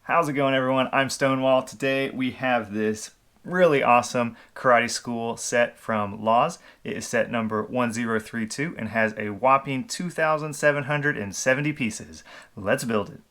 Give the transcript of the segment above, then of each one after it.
How's it going, everyone? I'm Stonewall. Today we have this really awesome karate school set from Loz. It is set number 1032 and has a whopping 2,770 pieces. Let's build it.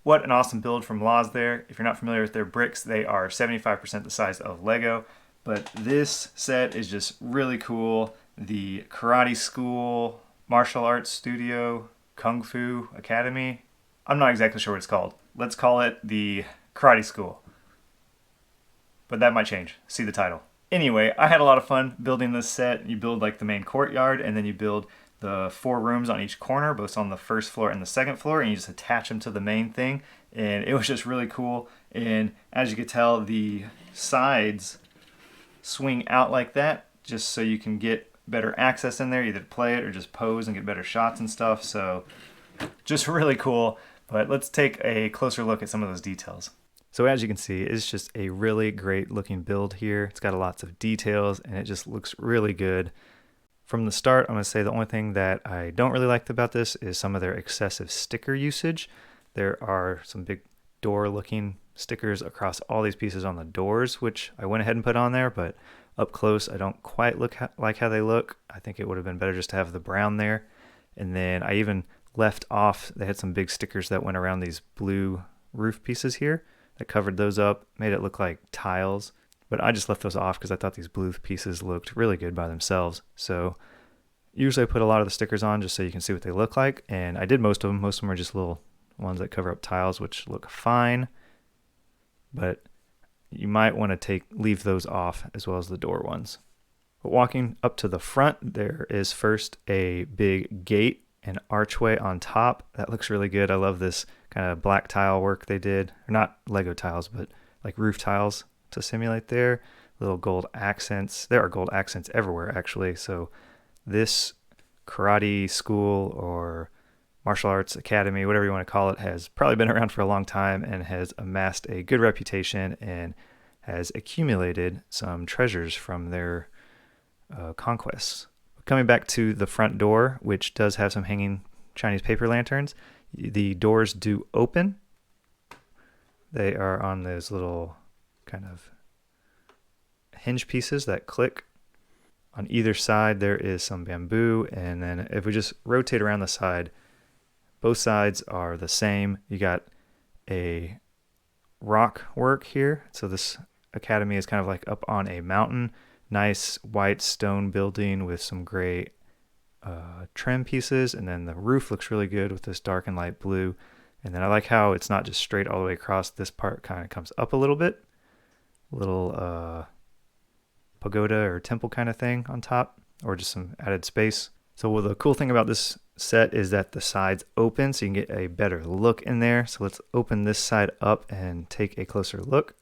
What an awesome build from Loz there. If you're not familiar with their bricks, they are 75% the size of Lego. But this set is just really cool. The karate school, martial arts studio, kungfu academy. I'm not exactly sure what it's called. Let's call it the karate school. But that might change. See the title. Anyway, I had a lot of fun building this set. You build like the main courtyard, and then you build the 4 rooms on each corner, both on the first floor and the second floor, and you just attach them to the main thing. And it was just really cool. And as you can tell, the sides swing out like that, just so you can get better access in there, either to play it or just pose and get better shots and stuff. So just really cool. But let's take a closer look at some of those details. So as you can see, it's just a really great looking build here. It's got lots of details and it just looks really good. From the start, I'm going to say the only thing that I don't really like about this is some of their excessive sticker usage. There are some big door looking stickers across all these pieces on the doors, which I went ahead and put on there, but up close I don't quite like how they look. I think it would have been better just to have the brown there. And then I even left off, they had some big stickers that went around these blue roof pieces here that covered those up, made it look like tiles. But I just left those off because I thought these blue pieces looked really good by themselves. So usually I put a lot of the stickers on just so you can see what they look like. And I did most of them. Most of them are just little ones that cover up tiles, which look fine. But you might want to leave those off as well as the door ones. But walking up to the front, there is first a big gate and archway on top. That looks really good. I love this kind of black tile work they did. Or not Lego tiles, but like roof tiles to simulate there. Little gold accents. There are gold accents everywhere, actually. So this karate school or martial arts academy, whatever you want to call it, has probably been around for a long time and has amassed a good reputation and has accumulated some treasures from their conquests. Coming back to the front door, which does have some hanging Chinese paper lanterns, the doors do open. They are on those little kind of hinge pieces that click. On either side there is some bamboo, and then if we just rotate around the side, both sides are the same. You got a rock work here. So this academy is kind of like up on a mountain. Nice white stone building with some gray trim pieces, and then the roof looks really good with this dark and light blue. And then I like how it's not just straight all the way across. This part kind of comes up a little bit, little pagoda or temple kind of thing on top, or just some added space. So the cool thing about this set is that the sides open, so you can get a better look in there. So let's open this side up and take a closer look.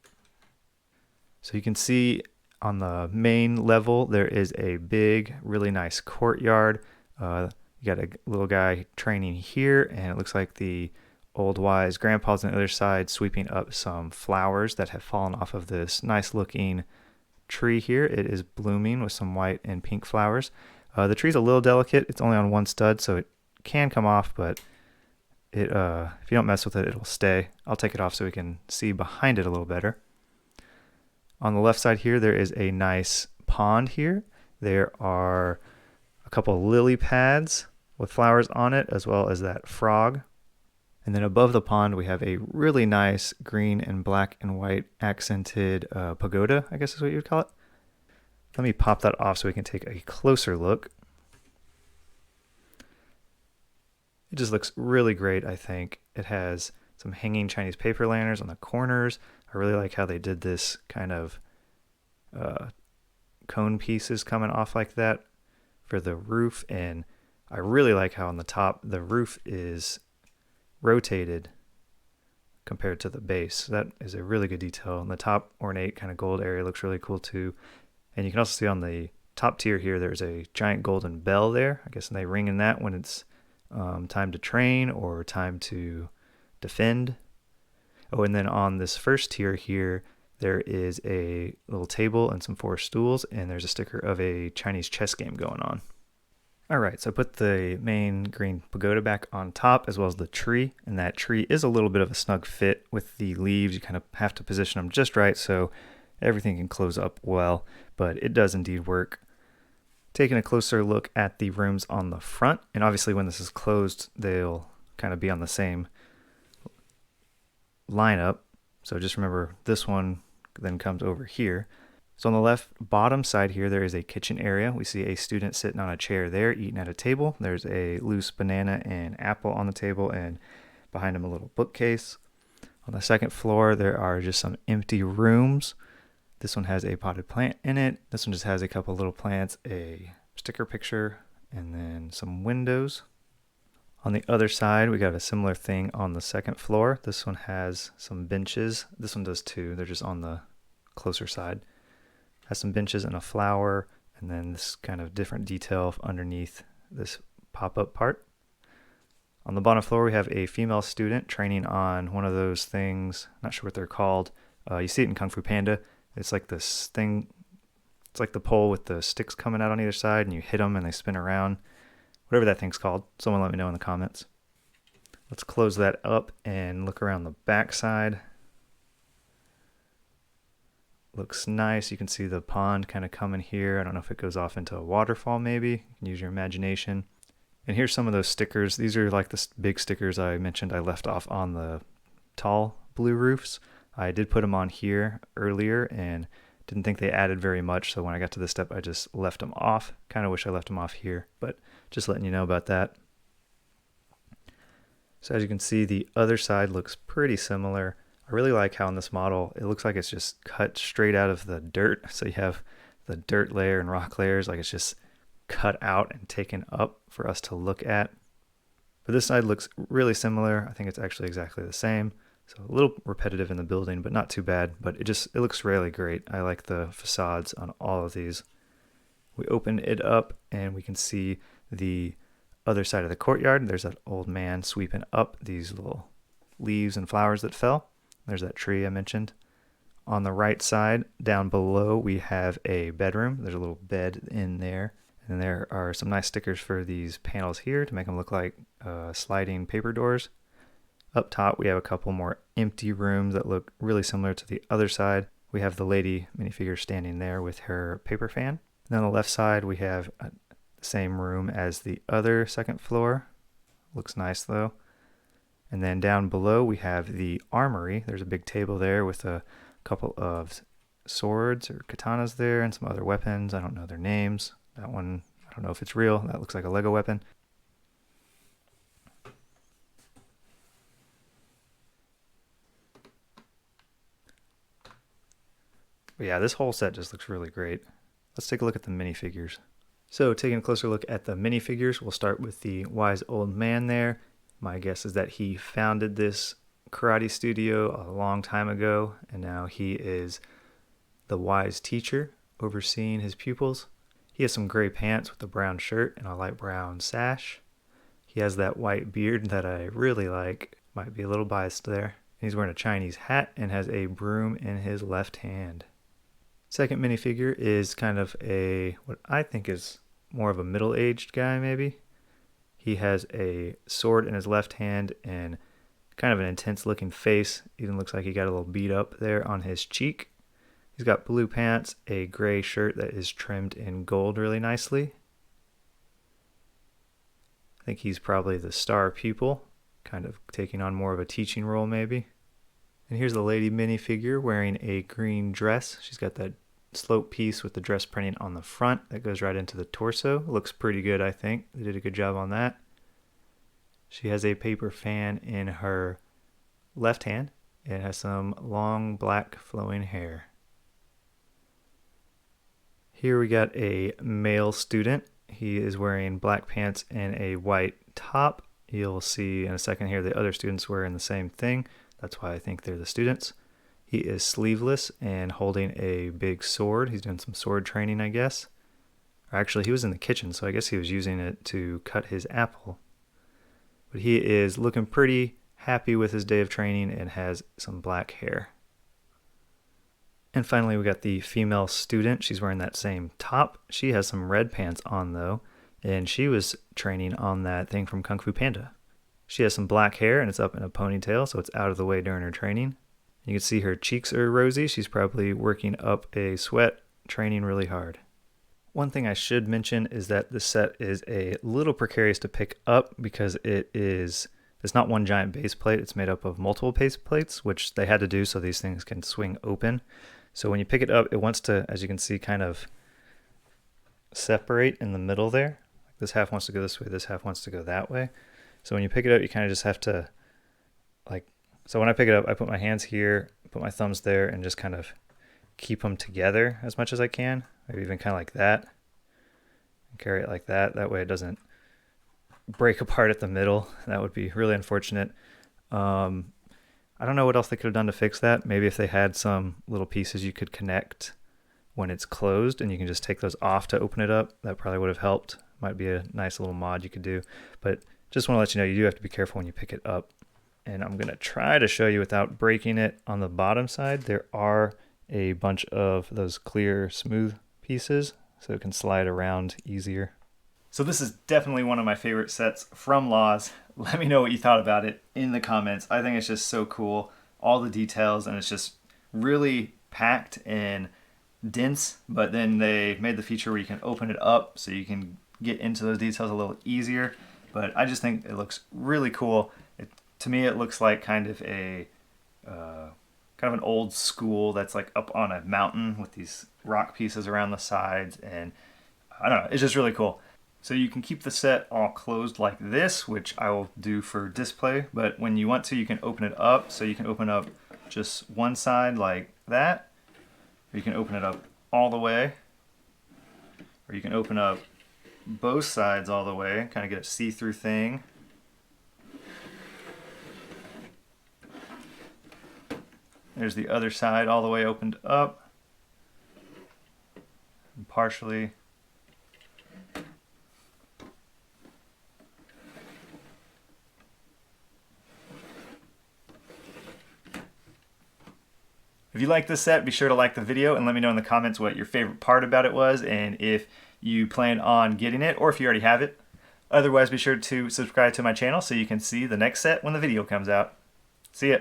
So you can see on the main level there is a big, really nice courtyard. You got a little guy training here, and it looks like the old wise grandpa's on the other side sweeping up some flowers that have fallen off of this nice looking tree here. It is blooming with some white and pink flowers. The tree's a little delicate. It's only on one stud, so it can come off, but if you don't mess with it, it'll stay. I'll take it off so we can see behind it a little better. On the left side here, there is a nice pond here. There are a couple lily pads with flowers on it, as well as that frog. And then above the pond, we have a really nice green and black and white accented pagoda, I guess is what you would call it. Let me pop that off so we can take a closer look. It just looks really great, I think. It has some hanging Chinese paper lanterns on the corners. I really like how they did this kind of cone pieces coming off like that for the roof. And I really like how on the top, the roof is rotated compared to the base. That is a really good detail. And the top ornate kind of gold area looks really cool too. And you can also see on the top tier here, there's a giant golden bell there. I guess they ring in that when it's time to train or time to defend. Oh, and then on this first tier here, there is a little table and some 4 stools, and there's a sticker of a Chinese chess game going on. All right, so I put the main green pagoda back on top as well as the tree, and that tree is a little bit of a snug fit with the leaves. You kind of have to position them just right so everything can close up well, but it does indeed work. Taking a closer look at the rooms on the front, and obviously when this is closed, they'll kind of be on the same lineup. So just remember this one then comes over here. So on the left bottom side here, there is a kitchen area. We see a student sitting on a chair there eating at a table. There's a loose banana and apple on the table, and behind him a little bookcase. On the second floor, there are just some empty rooms. This one has a potted plant in it. This one just has a couple little plants, a sticker picture, and then some windows. On the other side, we got a similar thing on the second floor. This one has some benches. This one does too. They're just on the closer side. Has some benches and a flower, and then this kind of different detail underneath this pop-up part. On the bottom floor, we have a female student training on one of those things. Not sure what they're called. You see it in Kung Fu Panda. It's like this thing. It's like the pole with the sticks coming out on either side, and you hit them and they spin around. Whatever that thing's called. Someone let me know in the comments. Let's close that up and look around the back side. Looks nice. You can see the pond kind of coming here. I don't know if it goes off into a waterfall maybe. You can use your imagination. And here's some of those stickers. These are like the big stickers I mentioned I left off on the tall blue roofs. I did put them on here earlier and didn't think they added very much, so when I got to this step I just left them off. Kind of wish I left them off here, but just letting you know about that. So as you can see, the other side looks pretty similar. I really like how in this model it looks like it's just cut straight out of the dirt. So you have the dirt layer and rock layers, like it's just cut out and taken up for us to look at. But this side looks really similar. I think it's actually exactly the same. So a little repetitive in the building, but not too bad. But it looks really great. I like the facades on all of these. We open it up and we can see the other side of the courtyard. There's that old man sweeping up these little leaves and flowers that fell. There's that tree I mentioned. On the right side, down below, we have a bedroom. There's a little bed in there. And there are some nice stickers for these panels here to make them look like sliding paper doors. Up top, we have a couple more empty rooms that look really similar to the other side. We have the lady minifigure standing there with her paper fan. And on the left side, we have the same room as the other second floor. Looks nice though. And then down below, we have the armory. There's a big table there with a couple of swords or katanas there and some other weapons. I don't know their names. That one, I don't know if it's real. That looks like a Lego weapon. But yeah, this whole set just looks really great. Let's take a look at the minifigures. So taking a closer look at the minifigures, we'll start with the wise old man there. My guess is that he founded this karate studio a long time ago, and now he is the wise teacher overseeing his pupils. He has some gray pants with a brown shirt and a light brown sash. He has that white beard that I really like. Might be a little biased there. He's wearing a Chinese hat and has a broom in his left hand. Second minifigure is kind of what I think is more of a middle-aged guy maybe. He has a sword in his left hand and kind of an intense looking face. Even looks like he got a little beat up there on his cheek. He's got blue pants, a gray shirt that is trimmed in gold really nicely. I think he's probably the star pupil, kind of taking on more of a teaching role maybe. And here's the lady minifigure wearing a green dress. She's got that slope piece with the dress printing on the front that goes right into the torso. Looks pretty good, I think. They did a good job on that. She has a paper fan in her left hand and has some long black flowing hair. Here we got a male student. He is wearing black pants and a white top. You'll see in a second here the other students wearing the same thing. That's why I think they're the students. He is sleeveless and holding a big sword. He's doing some sword training, I guess. Or actually, he was in the kitchen, so I guess he was using it to cut his apple. But he is looking pretty happy with his day of training and has some black hair. And finally, we got the female student. She's wearing that same top. She has some red pants on, though, and she was training on that thing from Kung Fu Panda. She has some black hair, and it's up in a ponytail, so it's out of the way during her training. You can see her cheeks are rosy. She's probably working up a sweat, training really hard. One thing I should mention is that this set is a little precarious to pick up because there's it's not one giant base plate, it's made up of multiple base plates, which they had to do so these things can swing open. So when you pick it up, it wants to, as you can see, kind of separate in the middle there. This half wants to go this way, this half wants to go that way. So when you pick it up, you kind of just have to, like, so when I pick it up, I put my hands here, put my thumbs there, and just kind of keep them together as much as I can. Maybe even kind of like that. And carry it like that. That way it doesn't break apart at the middle. That would be really unfortunate. I don't know what else they could have done to fix that. Maybe if they had some little pieces you could connect when it's closed and you can just take those off to open it up, that probably would have helped. Might be a nice little mod you could do. But just want to let you know, you do have to be careful when you pick it up. And I'm going to try to show you without breaking it. On the bottom side, there are a bunch of those clear, smooth pieces, so it can slide around easier. So this is definitely one of my favorite sets from Loz. Let me know what you thought about it in the comments. I think it's just so cool. All the details, and it's just really packed and dense, but then they made the feature where you can open it up so you can get into those details a little easier. But I just think it looks really cool. To me, it looks like kind of a kind of an old school that's like up on a mountain with these rock pieces around the sides, and I don't know, it's just really cool. So you can keep the set all closed like this, which I will do for display, but when you want to, you can open it up. So you can open up just one side like that, or you can open it up all the way, or you can open up both sides all the way, kind of get a see-through thing. There's the other side all the way opened up, and partially. If you like this set, be sure to like the video and let me know in the comments what your favorite part about it was, and if you plan on getting it or if you already have it. Otherwise, be sure to subscribe to my channel so you can see the next set when the video comes out. See ya!